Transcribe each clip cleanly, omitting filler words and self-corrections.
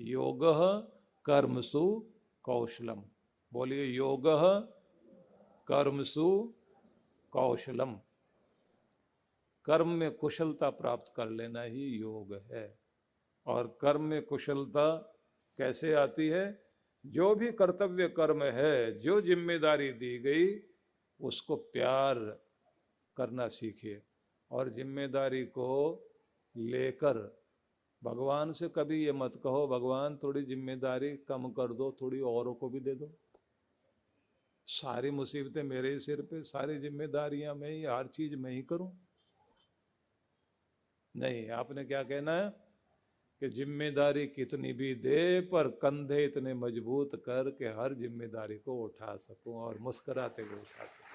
योगः कर्मसु कौशलम। बोलिए, योगः कर्मसु कौशलम। कर्म में कुशलता प्राप्त कर लेना ही योग है। और कर्म में कुशलता कैसे आती है? जो भी कर्तव्य कर्म है, जो जिम्मेदारी दी गई, उसको प्यार करना सीखिए। और जिम्मेदारी को लेकर भगवान से कभी ये मत कहो भगवान थोड़ी जिम्मेदारी कम कर दो, थोड़ी औरों को भी दे दो। सारी मुसीबतें मेरे ही सिर पे, सारी जिम्मेदारियां मैं ही, हर चीज मैं ही करूं। नहीं, आपने क्या कहना है कि जिम्मेदारी कितनी भी दे, पर कंधे इतने मजबूत कर के हर जिम्मेदारी को उठा सकूं और मुस्कुराते हुए उठा सकूं।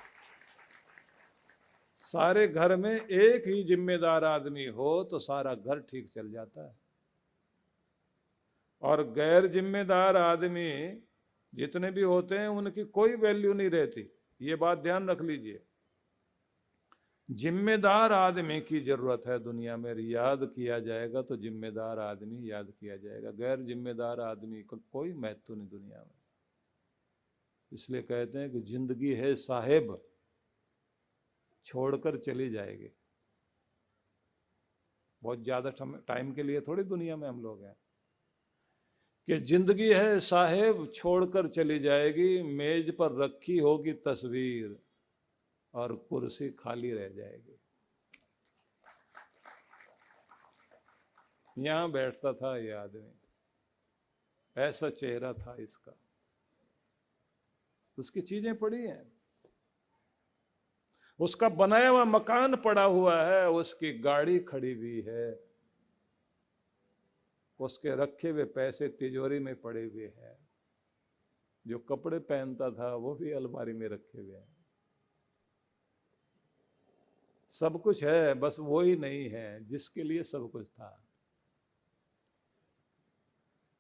सारे घर में एक ही जिम्मेदार आदमी हो तो सारा घर ठीक चल जाता है। और गैर जिम्मेदार आदमी जितने भी होते हैं उनकी कोई वैल्यू नहीं रहती। ये बात ध्यान रख लीजिए। जिम्मेदार आदमी की जरूरत है दुनिया में, याद किया जाएगा तो जिम्मेदार आदमी याद किया जाएगा। गैर जिम्मेदार आदमी का कोई महत्व नहीं दुनिया में। इसलिए कहते हैं कि जिंदगी है साहेब, छोड़कर चली जाएगी। बहुत ज्यादा टाइम के लिए थोड़ी दुनिया में हम लोग हैं। कि जिंदगी है साहेब, छोड़कर चली जाएगी। मेज पर रखी होगी तस्वीर और कुर्सी खाली रह जाएगी। यहां बैठता था ये आदमी, ऐसा चेहरा था इसका, उसकी चीजें पड़ी हैं, उसका बनाया हुआ मकान पड़ा हुआ है, उसकी गाड़ी खड़ी हुई है, उसके रखे हुए पैसे तिजोरी में पड़े हुए हैं, जो कपड़े पहनता था वो भी अलमारी में रखे हुए हैं। सब कुछ है, बस वो ही नहीं है जिसके लिए सब कुछ था।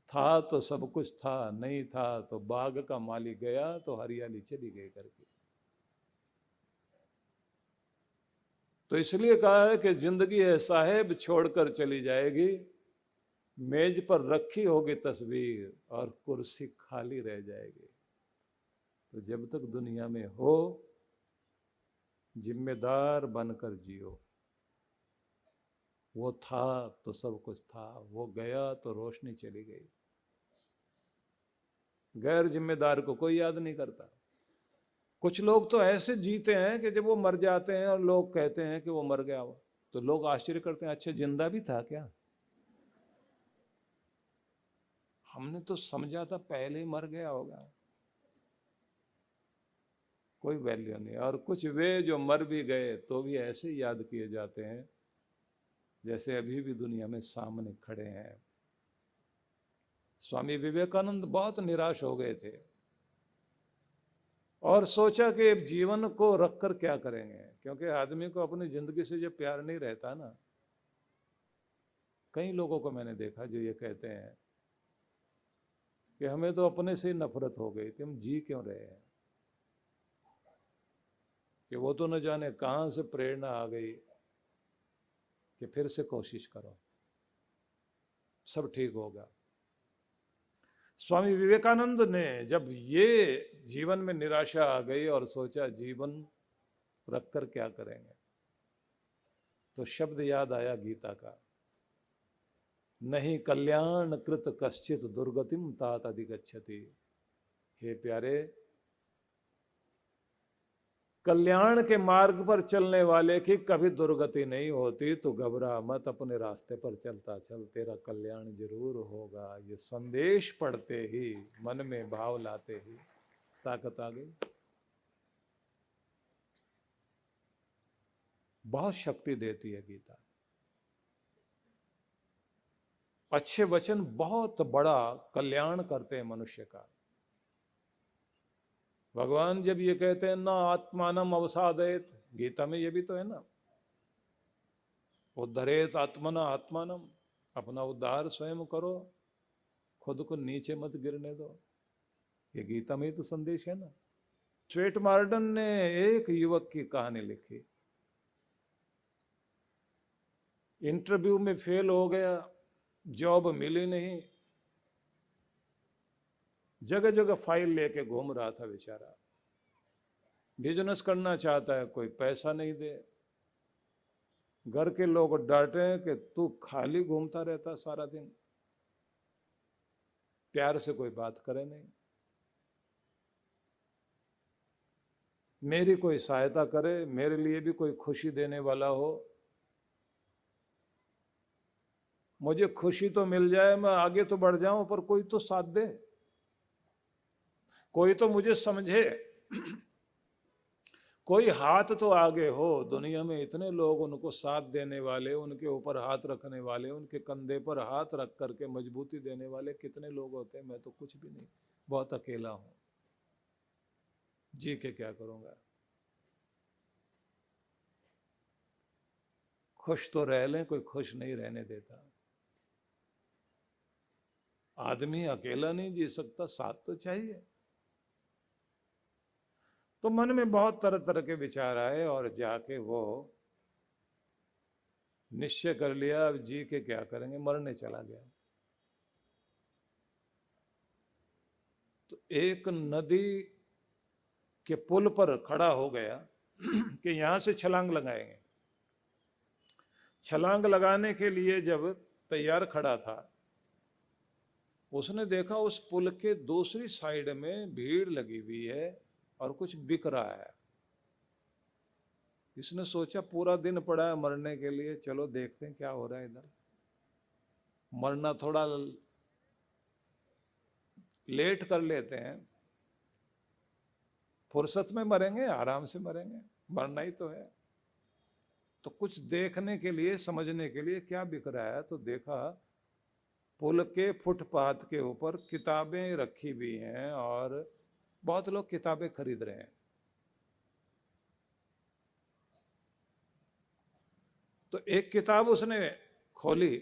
था तो सब कुछ था, नहीं था तो बाग का माली गया तो हरियाली चली गई करके। तो इसलिए कहा है कि जिंदगी है साहेब, छोड़कर चली जाएगी। मेज पर रखी होगी तस्वीर और कुर्सी खाली रह जाएगी। तो जब तक दुनिया में हो, जिम्मेदार बनकर जियो। वो था तो सब कुछ था, वो गया तो रोशनी चली गई। गैर जिम्मेदार को कोई याद नहीं करता। कुछ लोग तो ऐसे जीते हैं कि जब वो मर जाते हैं और लोग कहते हैं कि वो मर गया हो, तो लोग आश्चर्य करते हैं, अच्छा जिंदा भी था क्या? हमने तो समझा था पहले ही मर गया होगा। कोई वैल्यू नहीं। और कुछ वे जो मर भी गए तो भी ऐसे याद किए जाते हैं जैसे अभी भी दुनिया में सामने खड़े हैं। स्वामी विवेकानंद बहुत निराश हो गए थे और सोचा कि जीवन को रखकर क्या करेंगे, क्योंकि आदमी को अपनी जिंदगी से जब प्यार नहीं रहता ना। कई लोगों को मैंने देखा जो ये कहते हैं कि हमें तो अपने से नफरत हो गई कि हम जी क्यों रहे हैं, कि वो तो न जाने कहां से प्रेरणा आ गई कि फिर से कोशिश करो, सब ठीक होगा। स्वामी विवेकानंद ने जब ये जीवन में निराशा आ गई और सोचा जीवन रखकर क्या करेंगे, तो शब्द याद आया गीता का, नहीं कल्याण कृत कश्चित दुर्गतिम तात अधिगच्छति। हे प्यारे, कल्याण के मार्ग पर चलने वाले की कभी दुर्गति नहीं होती। तो घबरा मत, अपने रास्ते पर चलता चल, तेरा कल्याण जरूर होगा। ये संदेश पढ़ते ही, मन में भाव लाते ही ताकत आ गई। बहुत शक्ति देती है गीता। अच्छे वचन बहुत बड़ा कल्याण करते हैं मनुष्य का। भगवान जब ये कहते हैं ना आत्मानम अवसादयत, गीता में ये भी तो है ना, उद्धरेत आत्मना आत्मानम, अपना उद्धार स्वयं करो, खुद को नीचे मत गिरने दो। ये गीता में ही तो संदेश है ना। स्वेट मार्डन ने एक युवक की कहानी लिखी। इंटरव्यू में फेल हो गया, जॉब मिली नहीं, जगह जगह फाइल लेके घूम रहा था बेचारा। बिजनेस करना चाहता है, कोई पैसा नहीं दे। घर के लोग डांटे कि तू खाली घूमता रहता सारा दिन, प्यार से कोई बात करे नहीं, मेरी कोई सहायता करे, मेरे लिए भी कोई खुशी देने वाला हो, मुझे खुशी तो मिल जाए, मैं आगे तो बढ़ जाऊं, पर कोई तो साथ दे, कोई तो मुझे समझे, कोई हाथ तो आगे हो। दुनिया में इतने लोग उनको साथ देने वाले, उनके ऊपर हाथ रखने वाले, उनके कंधे पर हाथ रख करके मजबूती देने वाले कितने लोग होते हैं। मैं तो कुछ भी नहीं, बहुत अकेला हूं, जी के क्या करूंगा। खुश तो रह लें, कोई खुश नहीं रहने देता। आदमी अकेला नहीं जी सकता, साथ तो चाहिए। तो मन में बहुत तरह तरह के विचार आए और जाके वो निश्चय कर लिया, अब जी के क्या करेंगे, मरने चला गया। तो एक नदी के पुल पर खड़ा हो गया कि यहां से छलांग लगाएंगे। छलांग लगाने के लिए जब तैयार खड़ा था, उसने देखा उस पुल के दूसरी साइड में भीड़ लगी हुई है और कुछ बिक रहा है। इसने सोचा पूरा दिन पड़ा है मरने के लिए, चलो देखते हैं क्या हो रहा है इधर। मरना थोड़ा लेट कर लेते हैं, फुर्सत में मरेंगे, आराम से मरेंगे, मरना ही तो है। तो कुछ देखने के लिए, समझने के लिए क्या बिक रहा है, तो देखा पुल के फुटपाथ के ऊपर किताबें रखी हुई हैं और बहुत लोग किताबें खरीद रहे हैं। तो एक किताब उसने खोली,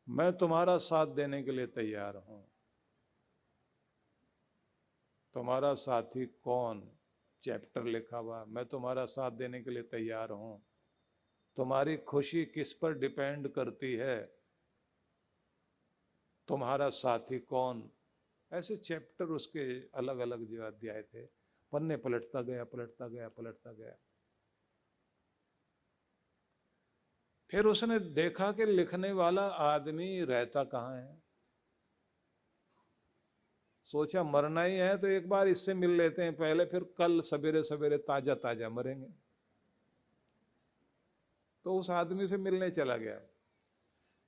मैं तुम्हारा साथ देने के लिए तैयार हूं। तुम्हारा साथी कौन, चैप्टर लिखा हुआ, मैं तुम्हारा साथ देने के लिए तैयार हूं। तुम्हारी खुशी किस पर डिपेंड करती है, तुम्हारा साथी कौन। ऐसे चैप्टर उसके अलग अलग जो अध्याय थे, पन्ने पलटता गया, पलटता गया, पलटता गया। फिर उसने देखा कि लिखने वाला आदमी रहता कहाँ है। सोचा मरना ही है तो एक बार इससे मिल लेते हैं पहले, फिर कल सवेरे सवेरे ताजा ताजा मरेंगे। तो उस आदमी से मिलने चला गया,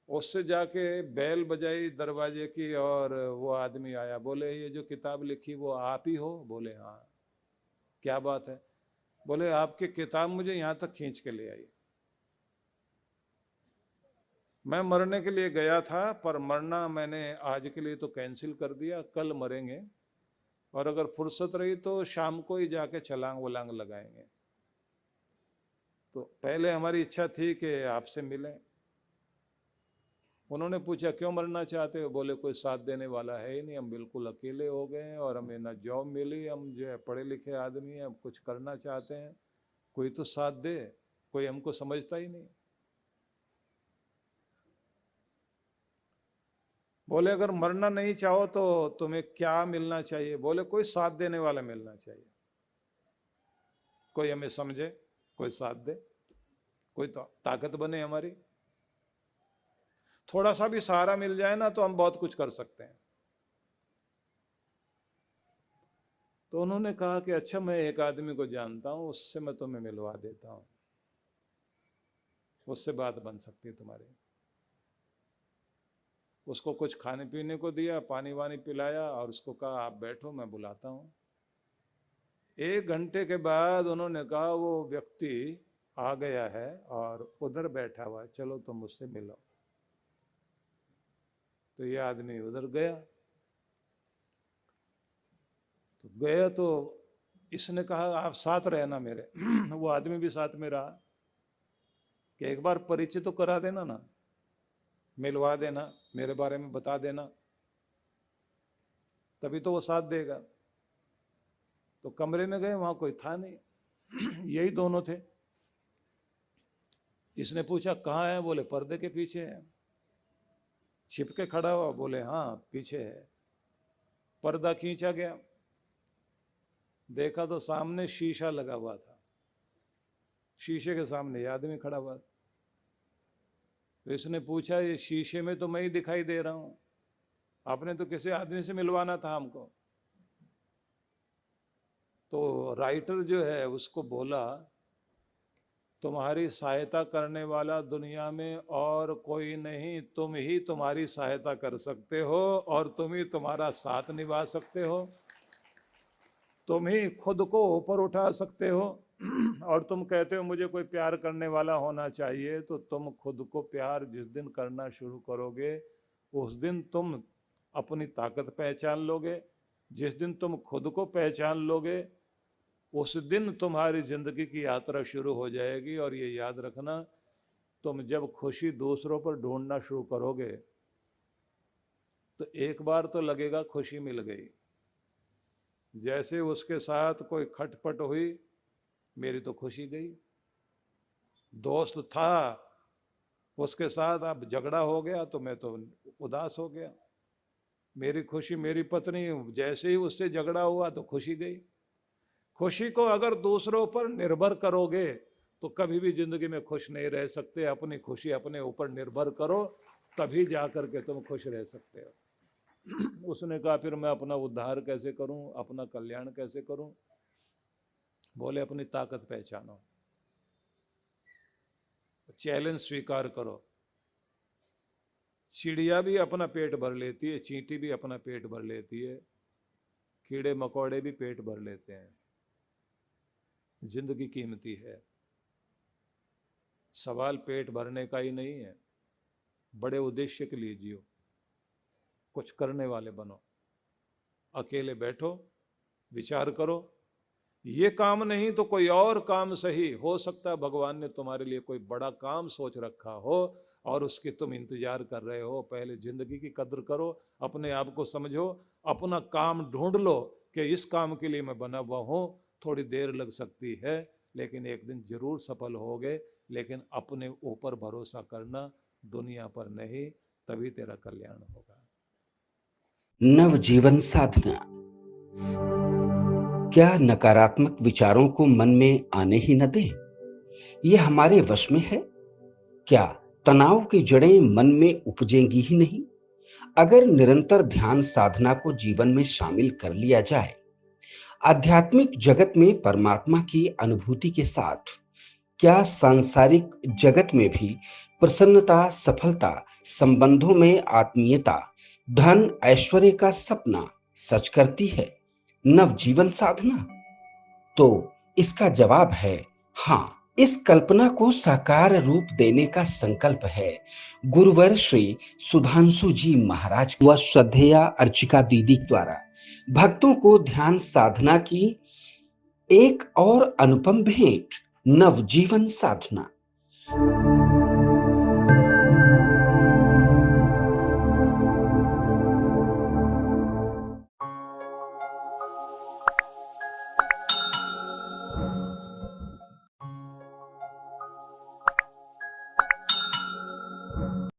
उससे जाके बेल बजाई दरवाजे की और वो आदमी आया। बोले ये जो किताब लिखी वो आप ही हो? बोले हाँ। क्या बात है? बोले आपकी किताब मुझे यहाँ तक खींच के ले आई। मैं मरने के लिए गया था, पर मरना मैंने आज के लिए तो कैंसिल कर दिया, कल मरेंगे, और अगर फुर्सत रही तो शाम को ही जाके छलांग वलांग लगाएंगे। तो पहले हमारी इच्छा थी कि आपसे मिलें। उन्होंने पूछा क्यों मरना चाहते हो? बोले कोई साथ देने वाला है ही नहीं, हम बिल्कुल अकेले हो गए हैं और हमें ना जॉब मिली, हम जो है पढ़े लिखे आदमी हैं, हम कुछ करना चाहते हैं, कोई तो साथ दे, कोई हमको समझता ही नहीं। बोले अगर मरना नहीं चाहो तो तुम्हें क्या मिलना चाहिए? बोले कोई साथ देने वाला मिलना चाहिए, कोई हमें समझे, कोई साथ दे, कोई तो ताकत बने हमारी। थोड़ा सा भी सहारा मिल जाए ना तो हम बहुत कुछ कर सकते हैं। तो उन्होंने कहा कि अच्छा मैं एक आदमी को जानता हूं, उससे मैं तुम्हें मिलवा देता हूं, उससे बात बन सकती है तुम्हारी। उसको कुछ खाने पीने को दिया, पानी वानी पिलाया और उसको कहा आप बैठो मैं बुलाता हूं। 1 घंटे के बाद उन्होंने कहा वो व्यक्ति आ गया है और उधर बैठा हुआ है, चलो तुम मुझसे मिलो। तो ये आदमी उधर गया। तो गया तो इसने कहा आप साथ रहना मेरे। वो आदमी भी साथ में रहा कि एक बार परिचय तो करा देना ना, मिलवा देना, मेरे बारे में बता देना, तभी तो वो साथ देगा। तो कमरे में गए, वहां कोई था नहीं। यही दोनों थे। इसने पूछा कहाँ है? बोले पर्दे के पीछे है। छिपके खड़ा हुआ, बोले हाँ पीछे है। पर्दा खींचा गया, देखा तो सामने शीशा लगा हुआ था, शीशे के सामने ये आदमी खड़ा हुआ। तो इसने पूछा ये शीशे में तो मैं ही दिखाई दे रहा हूं, आपने तो किसी आदमी से मिलवाना था हमको। तो राइटर जो है उसको बोला तुम्हारी सहायता करने वाला दुनिया में और कोई नहीं, तुम ही तुम्हारी सहायता कर सकते हो और तुम ही तुम्हारा साथ निभा सकते हो, तुम ही खुद को ऊपर उठा सकते हो। और तुम कहते हो मुझे कोई प्यार करने वाला होना चाहिए, तो तुम खुद को प्यार जिस दिन करना शुरू करोगे उस दिन तुम अपनी ताकत पहचान लोगे। जिस दिन तुम खुद को पहचान लोगे उस दिन तुम्हारी जिंदगी की यात्रा शुरू हो जाएगी। और ये याद रखना, तुम जब खुशी दूसरों पर ढूंढना शुरू करोगे तो एक बार तो लगेगा खुशी मिल गई, जैसे उसके साथ कोई खटपट हुई मेरी तो खुशी गई। दोस्त था उसके साथ अब झगड़ा हो गया तो मैं तो उदास हो गया, मेरी खुशी। मेरी पत्नी जैसे ही उससे झगड़ा हुआ तो खुशी गई। खुशी को अगर दूसरों पर निर्भर करोगे तो कभी भी जिंदगी में खुश नहीं रह सकते। अपनी खुशी अपने ऊपर निर्भर करो, तभी जाकर के तुम खुश रह सकते हो। उसने कहा फिर मैं अपना उद्धार कैसे करूं, अपना कल्याण कैसे करूं? बोले अपनी ताकत पहचानो, चैलेंज स्वीकार करो। चिड़िया भी अपना पेट भर लेती है, चींटी भी अपना पेट भर लेती है, कीड़े मकोड़े भी पेट भर लेते हैं। जिंदगी कीमती है, सवाल पेट भरने का ही नहीं है, बड़े उद्देश्य के लिए जियो, कुछ करने वाले बनो। अकेले बैठो, विचार करो, ये काम नहीं तो कोई और काम सही, हो सकता है भगवान ने तुम्हारे लिए कोई बड़ा काम सोच रखा हो और उसकी तुम इंतजार कर रहे हो। पहले जिंदगी की कद्र करो, अपने आप को समझो, अपना काम ढूंढ लो कि इस काम के लिए मैं बना हुआ हूं। थोड़ी देर लग सकती है लेकिन एक दिन जरूर सफल होगे। लेकिन अपने ऊपर भरोसा करना, दुनिया पर नहीं, तभी तेरा कल्याण होगा। नवजीवन साधना। क्या नकारात्मक विचारों को मन में आने ही न दें? ये हमारे वश में है? क्या तनाव की जड़ें मन में उपजेंगी ही नहीं? अगर निरंतर ध्यान साधना को जीवन में शामिल कर लिया जाए, आध्यात्मिक जगत में परमात्मा की अनुभूति के साथ क्या सांसारिक जगत में भी प्रसन्नता, सफलता, संबंधों में आत्मीयता, धन ऐश्वर्य का सपना सच करती है नवजीवन साधना? तो इसका जवाब है हाँ। इस कल्पना को साकार रूप देने का संकल्प है गुरुवर श्री सुधांशु जी महाराज व श्रद्धेया अर्चिका दीदी द्वारा भक्तों को ध्यान साधना की एक और अनुपम भेंट, नवजीवन साधना।